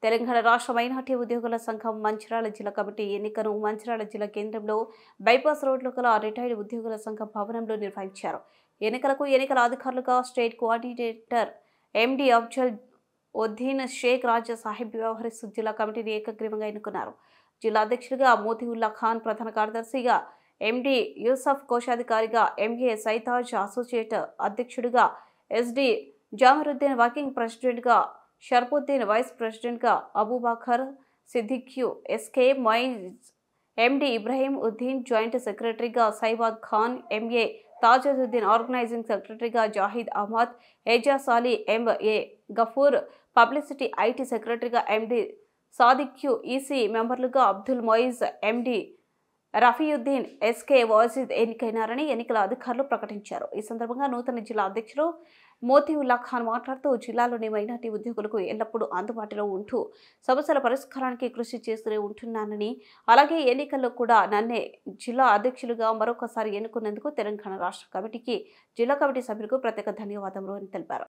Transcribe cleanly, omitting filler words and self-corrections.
తెలంగాణ రాష్ట్ర మైనార్టీ ఉద్యోగుల సంఘం మంచిర్యాల జిల్లా కమిటీ ఎన్నికను మంచిర్యాల జిల్లా కేంద్రంలో బైపాస్ రోడ్లో గల రిటైర్డ్ ఉద్యోగుల సంఘం భవనంలో నిర్వహించారు. ఎన్నికల అధికారులుగా స్టేట్ కోఆర్డినేటర్ ఎండి అఫ్జల్ ఉద్దీన్ షేక్ రాజా సాహిబ్ వ్యవహరిస్తూ జిల్లా కమిటీని ఏకగ్రీవంగా ఎన్నుకున్నారు. జిల్లా అధ్యక్షుడిగా మోతివుల్లా ఖాన్, ప్రధాన కార్యదర్శిగా ఎండి యూసఫ్, కోశాధికారిగా ఎంఏ సైతాజ్, అసోసియేట్ అధ్యక్షుడిగా ఎస్డి జామరుద్దీన్, వర్కింగ్ ప్రెసిడెంట్గా షర్ఫుద్దీన్, వైస్ ప్రెసిడెంట్గా Abubakar Siddique, SK Moiz, MD Ibrahim Uddin, joint సెక్రటరీగా సైబాద్ ఖాన్, ఎంఏ తాజుద్దీన్, ఆర్గనైజింగ్ సెక్రటరీగా Zahid Ahmed, Ejaz Ali, MA Gafoor, publicity IT సెక్రటరీగా ఎండి సాదిక్యూ, ఈసీ మెంబర్లుగా అబ్దుల్ మొయిజ్, ఎండి రఫీయుద్దీన్, ఎస్కే వాజిద్ ఎన్నికైనారని ఎన్నికల అధికారులు ప్రకటించారు. ఈ సందర్భంగా నూతన జిల్లా అధ్యక్షుడు మోతివుల్లా ఖాన్ మాట్లాడుతూ జిల్లాలోని మైనార్టీ ఉద్యోగులకు ఎల్లప్పుడూ అందుబాటులో ఉంటూ సమస్యల పరిష్కారానికి కృషి చేస్తూనే ఉంటున్నానని, అలాగే ఎన్నికల్లో కూడా నన్నే జిల్లా అధ్యక్షులుగా మరొకసారి ఎన్నుకున్నందుకు తెలంగాణ రాష్ట్ర కమిటీకి, జిల్లా కమిటీ సభ్యులకు ప్రత్యేక ధన్యవాదములు అని తెలిపారు.